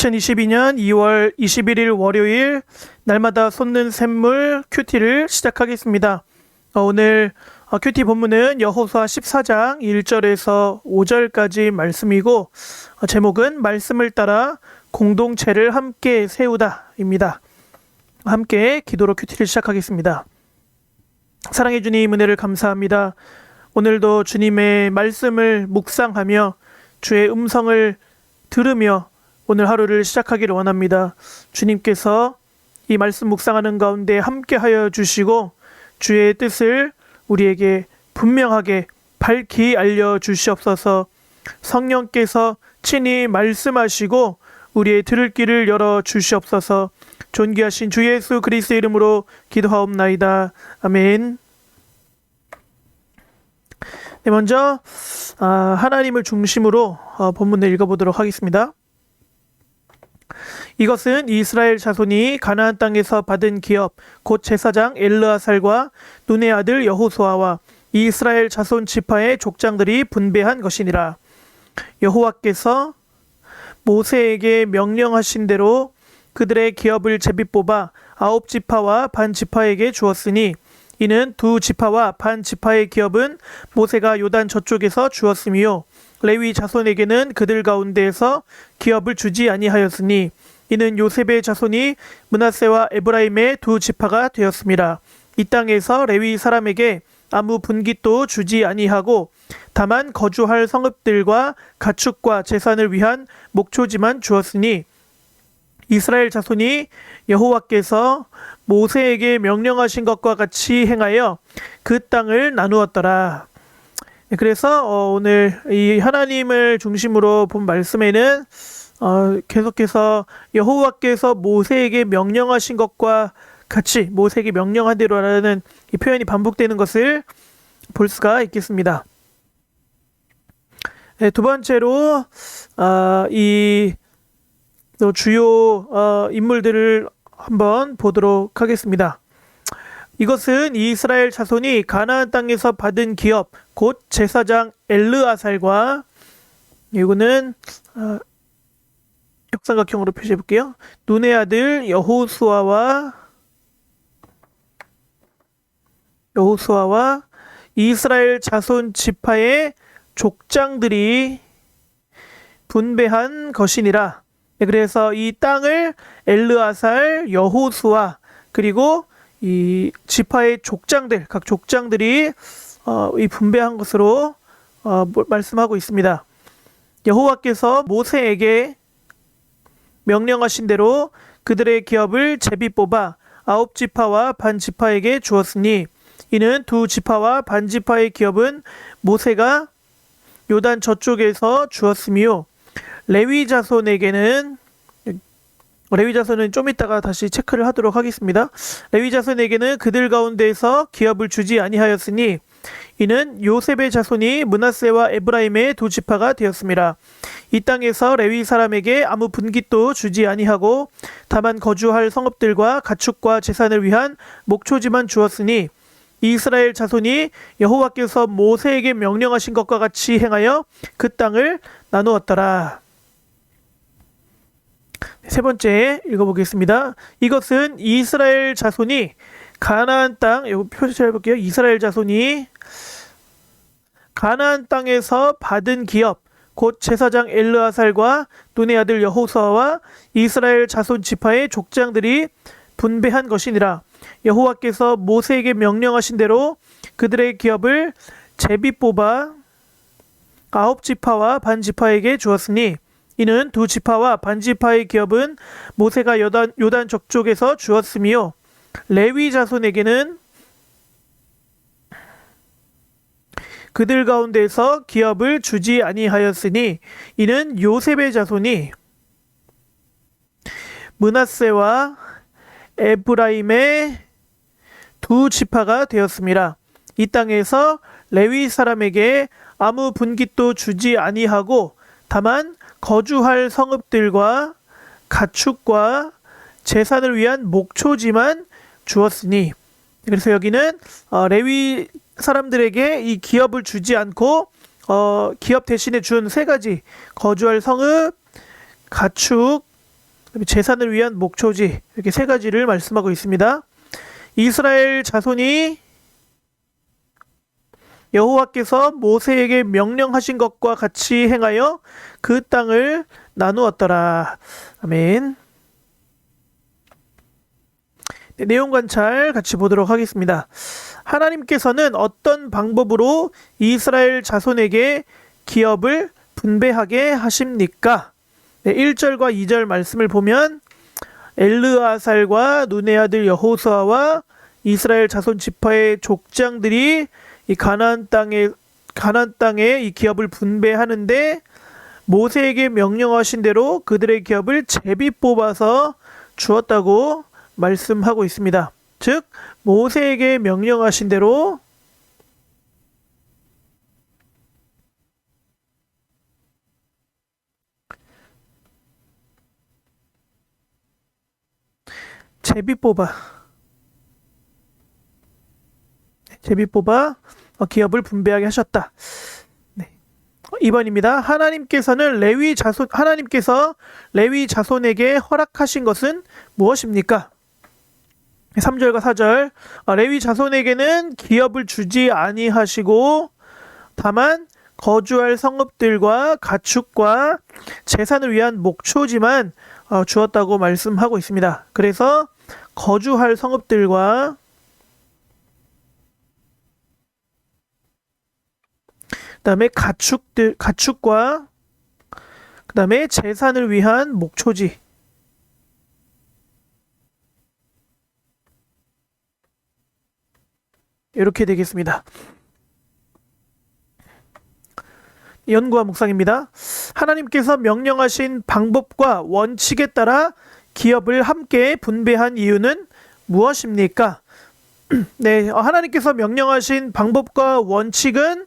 2022년 2월 21일 월요일 날마다 솟는 샘물 큐티를 시작하겠습니다. 오늘 큐티 본문은 여호수아 14장 1절에서 5절까지 말씀이고 제목은 말씀을 따라 공동체를 함께 세우다입니다. 함께 기도로 큐티를 시작하겠습니다. 사랑해 주님, 은혜를 감사합니다. 오늘도 주님의 말씀을 묵상하며 주의 음성을 들으며 오늘 하루를 시작하기를 원합니다. 주님께서 이 말씀 묵상하는 가운데 함께하여 주시고 주의 뜻을 우리에게 분명하게 밝히 알려주시옵소서. 성령께서 친히 말씀하시고 우리의 들을 길을 열어주시옵소서. 존귀하신 주 예수 그리스도의 이름으로 기도하옵나이다. 아멘. 네, 먼저 하나님을 중심으로 본문을 읽어보도록 하겠습니다. 이것은 이스라엘 자손이 가나안 땅에서 받은 기업 곧 제사장 엘르아살과 눈의 아들 여호수아와 이스라엘 자손 지파의 족장들이 분배한 것이니라. 여호와께서 모세에게 명령하신 대로 그들의 기업을 제비 뽑아 9지파와 반 지파에게 주었으니 이는 2지파와 반 지파의 기업은 모세가 요단 저쪽에서 주었으며 레위 자손에게는 그들 가운데에서 기업을 주지 아니하였으니 이는 요셉의 자손이 므낫세와 에브라임의 2지파가 되었습니다. 이 땅에서 레위 사람에게 아무 분깃도 주지 아니하고 다만 거주할 성읍들과 가축과 재산을 위한 목초지만 주었으니 이스라엘 자손이 여호와께서 모세에게 명령하신 것과 같이 행하여 그 땅을 나누었더라. 그래서 오늘 이 하나님을 중심으로 본 말씀에는 계속해서 여호와께서 모세에게 명령하신 것과 같이 모세에게 명령한 대로라는 이 표현이 반복되는 것을 볼 수가 있겠습니다. 네, 두 번째로 이 주요 인물들을 한번 보도록 하겠습니다. 이것은 이스라엘 자손이 가나안 땅에서 받은 기업 곧 제사장 엘르아살과 이거는 역삼각형으로 표시해 볼게요. 눈의 아들 여호수아와 이스라엘 자손 지파의 족장들이 분배한 것이니라. 그래서 이 땅을 엘르아살, 여호수아 그리고 이 지파의 족장들, 각 족장들이 이 분배한 것으로 말씀하고 있습니다. 여호와께서 모세에게 명령하신 대로 그들의 기업을 제비 뽑아 9지파와 반 지파에게 주었으니 이는 2지파와 반 지파의 기업은 모세가 요단 저쪽에서 주었으며 레위 자손은 좀 이따가 다시 체크를 하도록 하겠습니다. 레위 자손에게는 그들 가운데에서 기업을 주지 아니하였으니 이는 요셉의 자손이 므낫세와 에브라임의 2지파가 되었습니다. 이 땅에서 레위 사람에게 아무 분깃도 주지 아니하고 다만 거주할 성읍들과 가축과 재산을 위한 목초지만 주었으니 이스라엘 자손이 여호와께서 모세에게 명령하신 것과 같이 행하여 그 땅을 나누었더라. 세 번째 읽어보겠습니다. 이것은 이스라엘 자손이 가나안 땅, 이거 표시해 볼게요. 이스라엘 자손이 가나안 땅에서 받은 기업 곧 제사장 엘르아살과 눈의 아들 여호수아와 이스라엘 자손 지파의 족장들이 분배한 것이니라. 여호와께서 모세에게 명령하신 대로 그들의 기업을 제비 뽑아 9지파와 반 지파에게 주었으니 이는 2지파와 반 지파의 기업은 모세가 요단 저쪽에서 주었으며 레위 자손에게는 그들 가운데서 기업을 주지 아니하였으니 이는 요셉의 자손이 므낫세와 에브라임의 2지파가 되었습니다. 이 땅에서 레위 사람에게 아무 분깃도 주지 아니하고 다만 거주할 성읍들과 가축과 재산을 위한 목초지만 주었으니 그래서 여기는 레위 사람들에게 이 기업을 주지 않고 기업 대신에 준 세 가지 거주할 성읍, 가축, 그다음에 제사를 위한 목초지, 이렇게 세 가지를 말씀하고 있습니다. 이스라엘 자손이 여호와께서 모세에게 명령하신 것과 같이 행하여 그 땅을 나누었더라. 아멘. 네, 내용 관찰 같이 보도록 하겠습니다. 하나님께서는 어떤 방법으로 이스라엘 자손에게 기업을 분배하게 하십니까? 네, 1절과 2절 말씀을 보면 엘르아살과 눈의 아들 여호수아와 이스라엘 자손 지파의 족장들이 이 가나안 땅에 이 기업을 분배하는데 모세에게 명령하신 대로 그들의 기업을 제비 뽑아서 주었다고 말씀하고 있습니다. 즉 모세에게 명령하신 대로 제비 뽑아 기업을 분배하게 하셨다. 네. 2번입니다. 하나님께서 레위 자손에게 허락하신 것은 무엇입니까? 3절과 4절. 레위 자손에게는 기업을 주지 아니하시고 다만 거주할 성읍들과 가축과 재산을 위한 목초지만 주었다고 말씀하고 있습니다. 그래서 거주할 성읍들과 그다음에 가축과 그다음에 재산을 위한 목초지, 이렇게 되겠습니다. 연구와 묵상입니다. 하나님께서 명령하신 방법과 원칙에 따라 기업을 함께 분배한 이유는 무엇입니까? 네, 하나님께서 명령하신 방법과 원칙은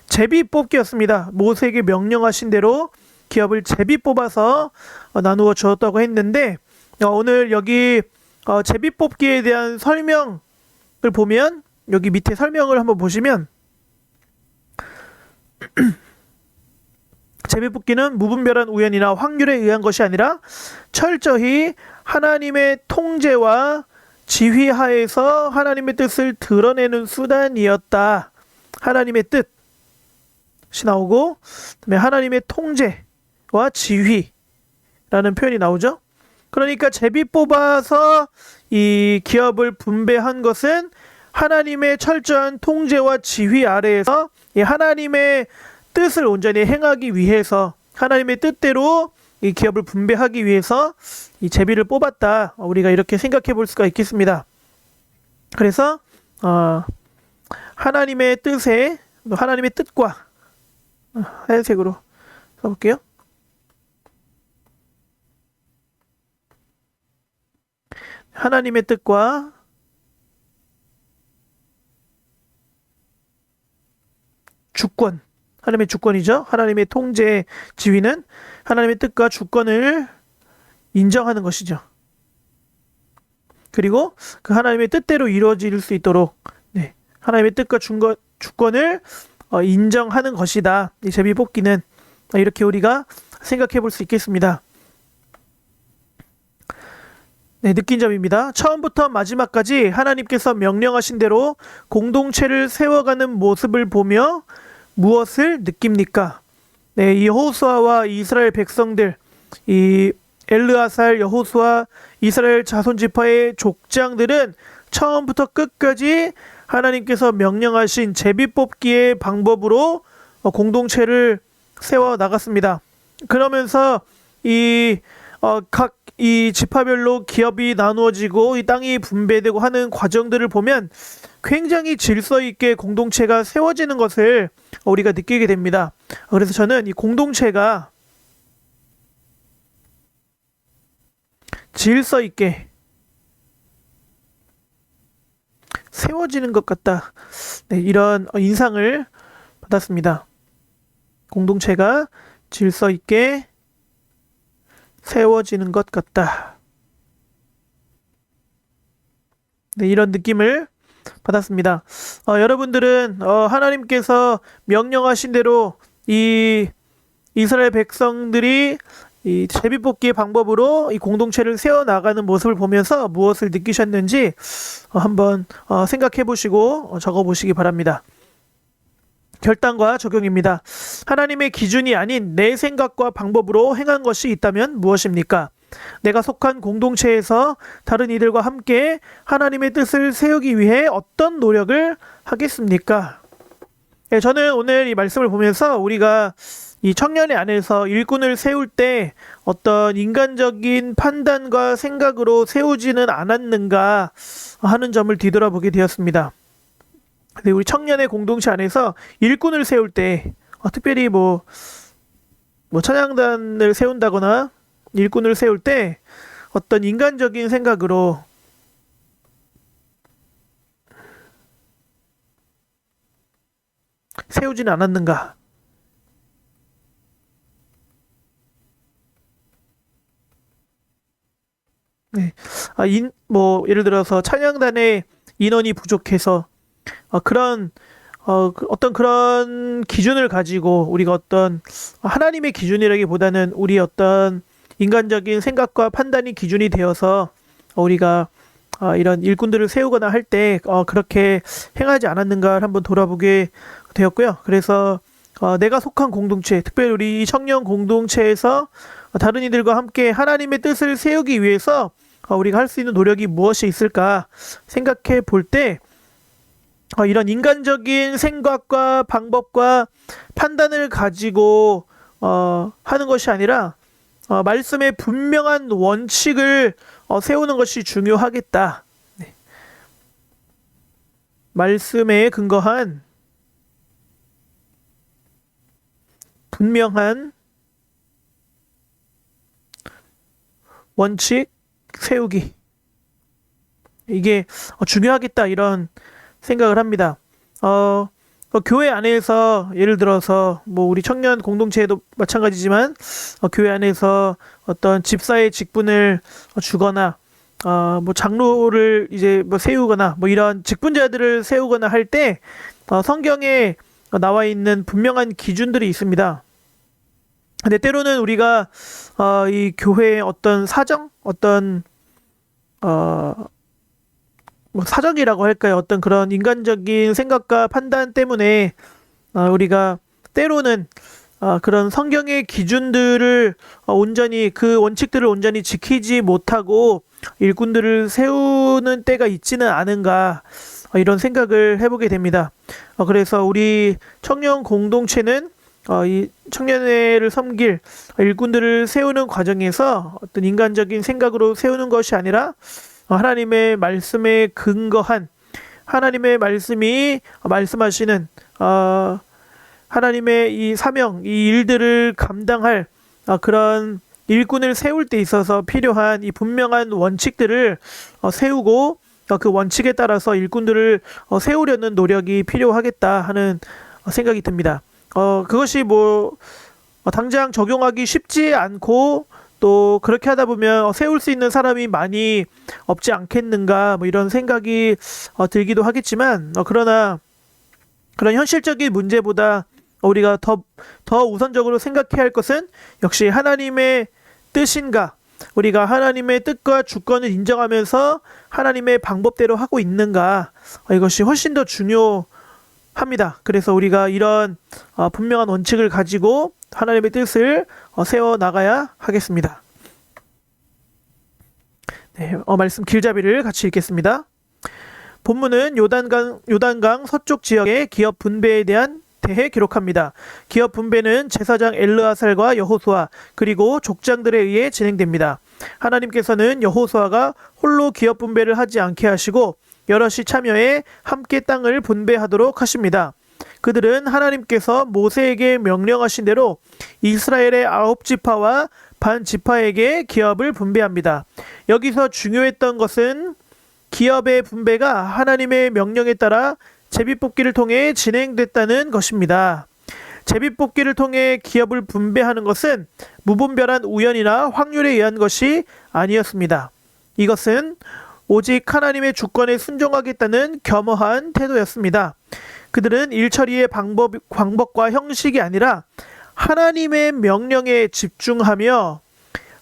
제비 뽑기였습니다. 모세에게 명령하신 대로 기업을 제비 뽑아서 나누어 주었다고 했는데 오늘 여기 제비 뽑기에 대한 설명을 보면 여기 밑에 설명을 한번 보시면 제비 뽑기는 무분별한 우연이나 확률에 의한 것이 아니라 철저히 하나님의 통제와 지휘 하에서 하나님의 뜻을 드러내는 수단이었다. 하나님의 뜻이 나오고 그다음에 하나님의 통제와 지휘라는 표현이 나오죠. 그러니까 제비 뽑아서 이 기업을 분배한 것은 하나님의 철저한 통제와 지휘 아래에서 이 하나님의 뜻을 온전히 행하기 위해서, 하나님의 뜻대로 이 기업을 분배하기 위해서 이 제비를 뽑았다. 우리가 이렇게 생각해 볼 수가 있겠습니다. 그래서 하나님의 뜻과 하얀색으로 써볼게요. 하나님의 뜻과 주권, 하나님의 주권이죠. 하나님의 통제 지위는 하나님의 뜻과 주권을 인정하는 것이죠. 그리고 그 하나님의 뜻대로 이루어질 수 있도록 하나님의 뜻과 주권을 인정하는 것이다. 이 제비 뽑기는 이렇게 우리가 생각해 볼 수 있겠습니다. 네, 느낀 점입니다. 처음부터 마지막까지 하나님께서 명령하신 대로 공동체를 세워가는 모습을 보며 무엇을 느낍니까? 네, 이 여호수아와 이스라엘 백성들, 이 엘르아살, 여호수아, 이스라엘 자손 지파의 족장들은 처음부터 끝까지 하나님께서 명령하신 제비 뽑기의 방법으로 공동체를 세워 나갔습니다. 그러면서 각 이 지파별로 기업이 나누어지고 이 땅이 분배되고 하는 과정들을 보면 굉장히 질서 있게 공동체가 세워지는 것을 우리가 느끼게 됩니다. 그래서 저는 이 공동체가 질서 있게 세워지는 것 같다. 네, 이런 인상을 받았습니다. 공동체가 질서 있게 세워지는 것 같다. 네, 이런 느낌을 받았습니다. 여러분들은 하나님께서 명령하신 대로 이 이스라엘 백성들이 이 제비뽑기의 방법으로 이 공동체를 세워나가는 모습을 보면서 무엇을 느끼셨는지 한번 생각해 보시고 적어 보시기 바랍니다. 결단과 적용입니다. 하나님의 기준이 아닌 내 생각과 방법으로 행한 것이 있다면 무엇입니까? 내가 속한 공동체에서 다른 이들과 함께 하나님의 뜻을 세우기 위해 어떤 노력을 하겠습니까? 네, 저는 오늘 이 말씀을 보면서 우리가 이 청년의 안에서 일꾼을 세울 때 어떤 인간적인 판단과 생각으로 세우지는 않았는가 하는 점을 뒤돌아보게 되었습니다. 근데 우리 청년의 공동체 안에서 일꾼을 세울 때 특별히 뭐 찬양단을 세운다거나 일꾼을 세울 때 어떤 인간적인 생각으로 세우지는 않았는가. 네. 예를 들어서 찬양단의 인원이 부족해서 어떤 그런 기준을 가지고 우리가 어떤 하나님의 기준이라기보다는 우리 어떤 인간적인 생각과 판단이 기준이 되어서 우리가 이런 일꾼들을 세우거나 할 때 그렇게 행하지 않았는가를 한번 돌아보게 되었고요. 그래서 내가 속한 공동체, 특별히 우리 청년 공동체에서 다른 이들과 함께 하나님의 뜻을 세우기 위해서 우리가 할 수 있는 노력이 무엇이 있을까 생각해 볼 때 이런 인간적인 생각과 방법과 판단을 가지고 하는 것이 아니라 말씀의 분명한 원칙을 세우는 것이 중요하겠다. 네. 말씀에 근거한 분명한 원칙 세우기. 이게 중요하겠다 이런 생각을 합니다. 교회 안에서 예를 들어서 우리 청년 공동체에도 마찬가지지만 교회 안에서 어떤 집사의 직분을 주거나 장로를 이제 세우거나 이런 직분자들을 세우거나 할 때 성경에 나와 있는 분명한 기준들이 있습니다. 근데 때로는 우리가 이 교회의 어떤 사정, 어떤 사정이라고 할까요? 어떤 그런 인간적인 생각과 판단 때문에 우리가 때로는 그런 성경의 기준들을 온전히 그 원칙들을 온전히 지키지 못하고 일꾼들을 세우는 때가 있지는 않은가 이런 생각을 해보게 됩니다. 그래서 우리 청년 공동체는 이 청년회를 섬길 일꾼들을 세우는 과정에서 어떤 인간적인 생각으로 세우는 것이 아니라 하나님의 말씀에 근거한 하나님의 말씀이 말씀하시는 하나님의 이 사명, 이 일들을 감당할 그런 일꾼을 세울 때 있어서 필요한 이 분명한 원칙들을 세우고 그 원칙에 따라서 일꾼들을 세우려는 노력이 필요하겠다 하는 생각이 듭니다. 그것이 당장 적용하기 쉽지 않고 또 그렇게 하다 보면 세울 수 있는 사람이 많이 없지 않겠는가 이런 생각이 들기도 하겠지만 그러나 그런 현실적인 문제보다 우리가 더 우선적으로 생각해야 할 것은 역시 하나님의 뜻인가, 우리가 하나님의 뜻과 주권을 인정하면서 하나님의 방법대로 하고 있는가, 이것이 훨씬 더 중요합니다. 그래서 우리가 이런 분명한 원칙을 가지고 하나님의 뜻을 세워나가야 하겠습니다. 네, 말씀 길잡이를 같이 읽겠습니다. 본문은 요단강 서쪽 지역의 기업 분배에 대해 기록합니다. 기업 분배는 제사장 엘르아살과 여호수아 그리고 족장들에 의해 진행됩니다. 하나님께서는 여호수아가 홀로 기업 분배를 하지 않게 하시고 여럿이 참여해 함께 땅을 분배하도록 하십니다. 그들은 하나님께서 모세에게 명령하신 대로 이스라엘의 9지파와 반 지파에게 기업을 분배합니다. 여기서 중요했던 것은 기업의 분배가 하나님의 명령에 따라 제비뽑기를 통해 진행됐다는 것입니다. 제비뽑기를 통해 기업을 분배하는 것은 무분별한 우연이나 확률에 의한 것이 아니었습니다. 이것은 오직 하나님의 주권에 순종하겠다는 겸허한 태도였습니다. 그들은 일처리의 방법과 형식이 아니라 하나님의 명령에 집중하며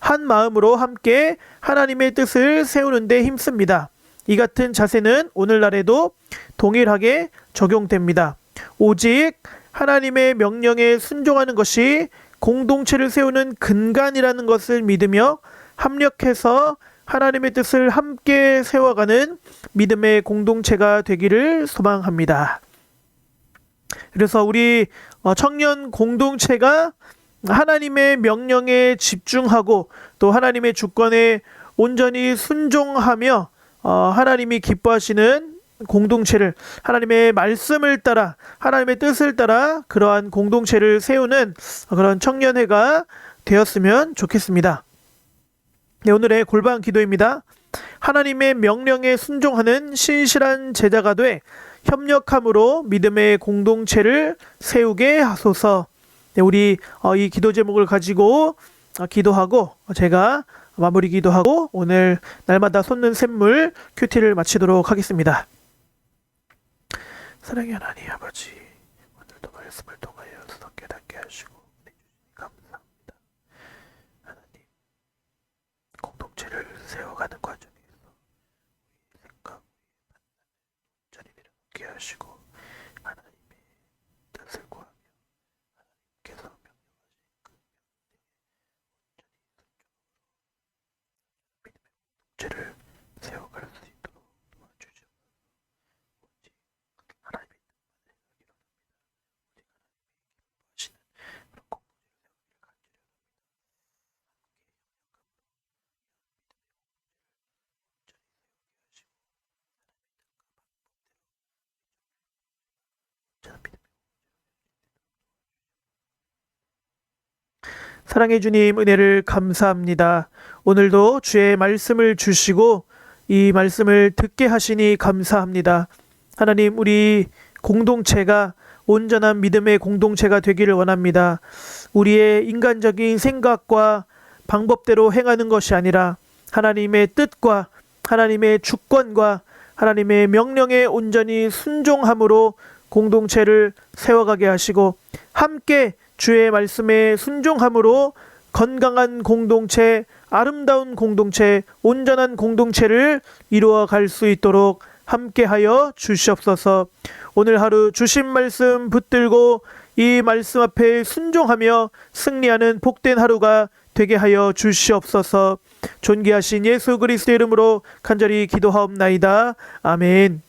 한 마음으로 함께 하나님의 뜻을 세우는 데 힘씁니다. 이 같은 자세는 오늘날에도 동일하게 적용됩니다. 오직 하나님의 명령에 순종하는 것이 공동체를 세우는 근간이라는 것을 믿으며 합력해서 하나님의 뜻을 함께 세워가는 믿음의 공동체가 되기를 소망합니다. 그래서 우리 청년 공동체가 하나님의 명령에 집중하고 또 하나님의 주권에 온전히 순종하며 하나님이 기뻐하시는 공동체를, 하나님의 말씀을 따라 하나님의 뜻을 따라 그러한 공동체를 세우는 그런 청년회가 되었으면 좋겠습니다. 네, 오늘의 골방 기도입니다. 하나님의 명령에 순종하는 신실한 제자가 돼 협력함으로 믿음의 공동체를 세우게 하소서. 네, 우리 이 기도 제목을 가지고 기도하고 제가 마무리 기도하고 오늘 날마다 솟는 샘물 큐티를 마치도록 하겠습니다. 사랑의 하나님 아버지, 오늘도 말씀을 통하여 더 깨닫게 하시고 감사합니다. 하나님, 공동체를 세워가는 과정에서 생각, 자리 내려놓게 하시고 하나님의 뜻을 구하며 하나님께서 명령하신 그 믿음의 공동체를 세워갈 수 있도록 도와주시옵소서. 하나님의 뜻만을 이루어갑니다. 그런 공동체를 사랑해 주님, 은혜를 감사합니다. 오늘도 주의 말씀을 주시고 이 말씀을 듣게 하시니 감사합니다. 하나님, 우리 공동체가 온전한 믿음의 공동체가 되기를 원합니다. 우리의 인간적인 생각과 방법대로 행하는 것이 아니라 하나님의 뜻과 하나님의 주권과 하나님의 명령에 온전히 순종함으로 공동체를 세워가게 하시고 함께 주의 말씀에 순종함으로 건강한 공동체, 아름다운 공동체, 온전한 공동체를 이루어갈 수 있도록 함께하여 주시옵소서. 오늘 하루 주신 말씀 붙들고 이 말씀 앞에 순종하며 승리하는 복된 하루가 되게 하여 주시옵소서. 존귀하신 예수 그리스도의 이름으로 간절히 기도하옵나이다. 아멘.